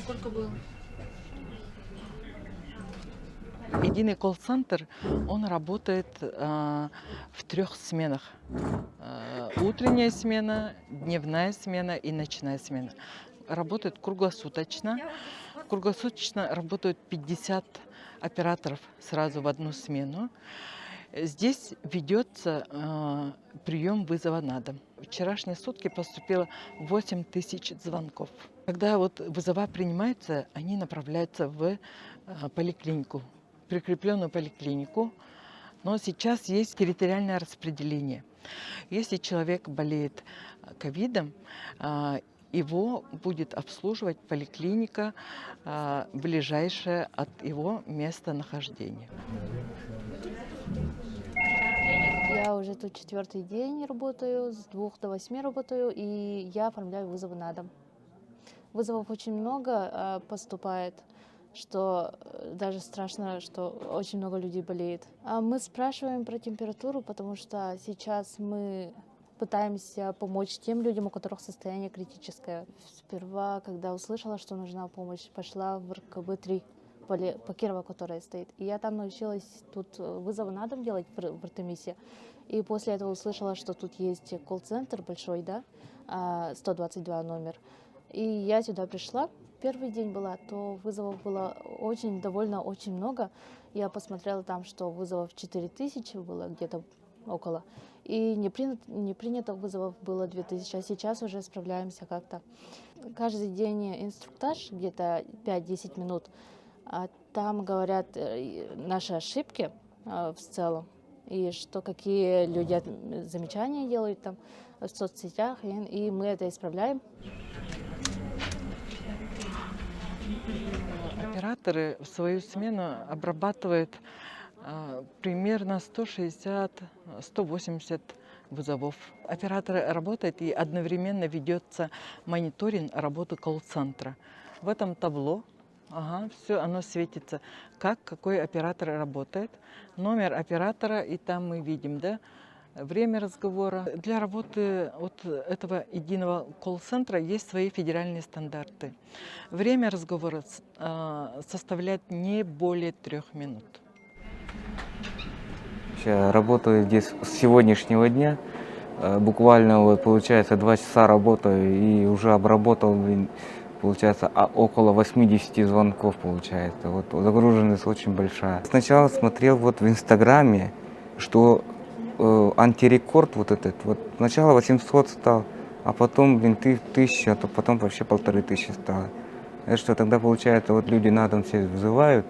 Сколько было? Единый колл-центр, он работает в 3 сменах. Утренняя смена, дневная смена и ночная смена. Работает круглосуточно. Круглосуточно работают 50 операторов сразу в одну смену. Здесь ведется прием вызова на дом. В вчерашние сутки поступило 8000 звонков. Когда вот вызова принимаются, они направляются в поликлинику, прикрепленную поликлинику. Но сейчас есть территориальное распределение. Если человек болеет ковидом, его будет обслуживать поликлиника, ближайшая от его места нахождения. Я уже тут 4-й день работаю, с 2 до 8 работаю, и я оформляю вызовы на дом. Вызовов очень много поступает, что даже страшно, что очень много людей болеет. Мы спрашиваем про температуру, потому что сейчас мы пытаемся помочь тем людям, у которых состояние критическое. Сперва, когда услышала, что нужна помощь, пошла в РКБ-3 по Кирова, которая стоит. И я там научилась тут вызовы на дом делать в Артемисе. И после этого услышала, что тут есть колл-центр большой, да, 122 номер. И я сюда пришла. Первый день была, то вызовов было довольно очень много. Я посмотрела там, что вызовов 4000 было где-то около. И не принято вызовов было 2000, а сейчас уже справляемся как-то. Каждый день инструктаж, где-то 5-10 минут. Там говорят наши ошибки в целом, и что какие люди замечания делают там в соцсетях, и мы это исправляем. Операторы в свою смену обрабатывают примерно 160-180 вызовов. Операторы работают, и одновременно ведется мониторинг работы колл-центра. В этом табло все оно светится, какой оператор работает, номер оператора, и там мы видим, да, время разговора. Для работы вот этого единого колл-центра есть свои федеральные стандарты. Время разговора составляет не более 3 минут. Я работаю здесь с сегодняшнего дня. Буквально, вот, получается, 2 часа работаю и уже обработал, получается, около 80 звонков, получается. Вот загруженность очень большая. Сначала смотрел вот в Инстаграме, что антирекорд вот этот, вот сначала 800 стал, а потом, 1000, а то потом вообще 1500 стало. Это что тогда, получается, вот люди на дом все вызывают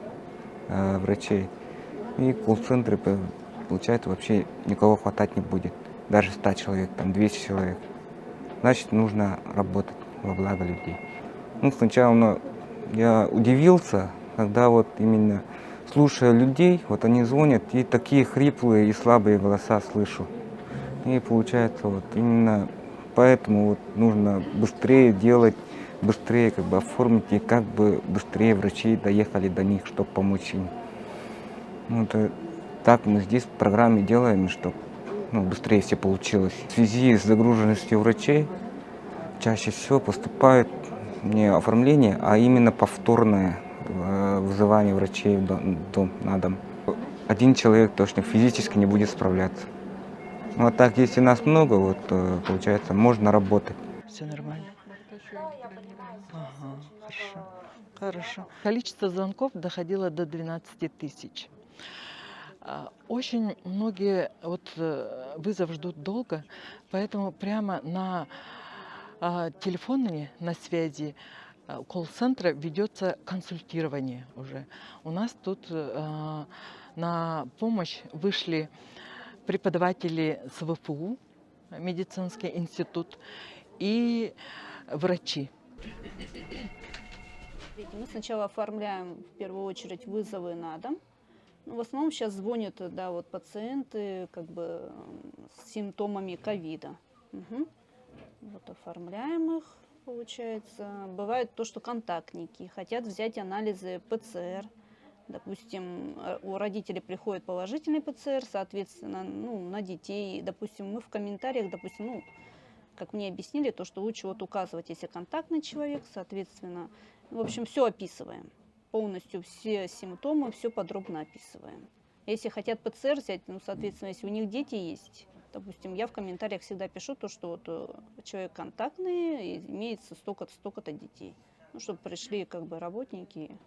врачей, и колл-центры, получается, вообще никого хватать не будет. Даже 100 человек, там 200 человек. Значит, нужно работать во благо людей. Ну, сначала я удивился, когда вот именно слушая людей, вот они звонят, и такие хриплые и слабые голоса слышу. И получается, вот именно поэтому вот нужно быстрее делать, быстрее как бы оформить, и как бы быстрее врачи доехали до них, чтобы помочь им. Ну, так мы здесь в программе делаем, чтобы быстрее все получилось. В связи с загруженностью врачей чаще всего поступает не оформление, а именно повторное вызывание врачей на дом. Один человек точно физически не будет справляться. Ну, а так, если нас много, вот, получается, можно работать. Все нормально? Ага, хорошо. Хорошо. Количество звонков доходило до 12 тысяч. Очень многие вызов ждут долго, поэтому прямо на телефоне, на связи колл-центра ведется консультирование уже. У нас тут на помощь вышли преподаватели СВФУ, медицинский институт, и врачи. Мы сначала оформляем в первую очередь вызовы на дом. В основном сейчас звонят, да, вот пациенты как бы с симптомами ковида. Угу. Вот оформляем их, получается. Бывает то, что контактники хотят взять анализы ПЦР. Допустим, у родителей приходит положительный ПЦР, соответственно, на детей. Допустим, мы в комментариях, как мне объяснили, то, что лучше вот указывать, если контактный человек, соответственно, в общем, все описываем. Полностью все симптомы, все подробно описываем. Если хотят ПЦР взять, ну, соответственно, если у них дети есть, допустим, я в комментариях всегда пишу то, что вот человек контактный, и имеется столько-то детей. Ну, чтобы пришли как бы работники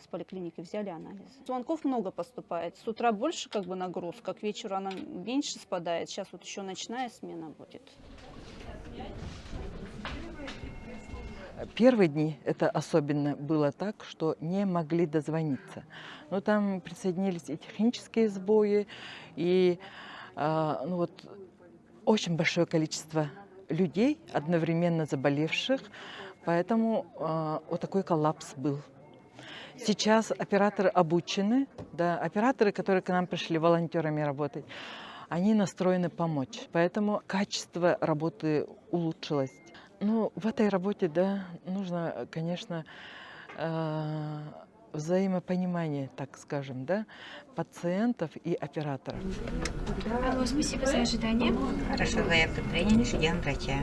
с поликлиники, взяли анализы. Звонков много поступает. С утра больше как бы нагрузка, к вечеру она меньше спадает. Сейчас вот еще ночная смена будет. Первые дни это особенно было так, что не могли дозвониться. Но там присоединились и технические сбои, и ну вот, очень большое количество людей, одновременно заболевших, поэтому вот такой коллапс был. Сейчас операторы обучены, да, операторы, которые к нам пришли волонтерами работать, они настроены помочь, поэтому качество работы улучшилось. Ну, в этой работе, да, нужно, конечно, взаимопонимание, так скажем, да, пациентов и операторов. Алло, спасибо за ожидание. Хорошо, заявка тренинг, ждем врача.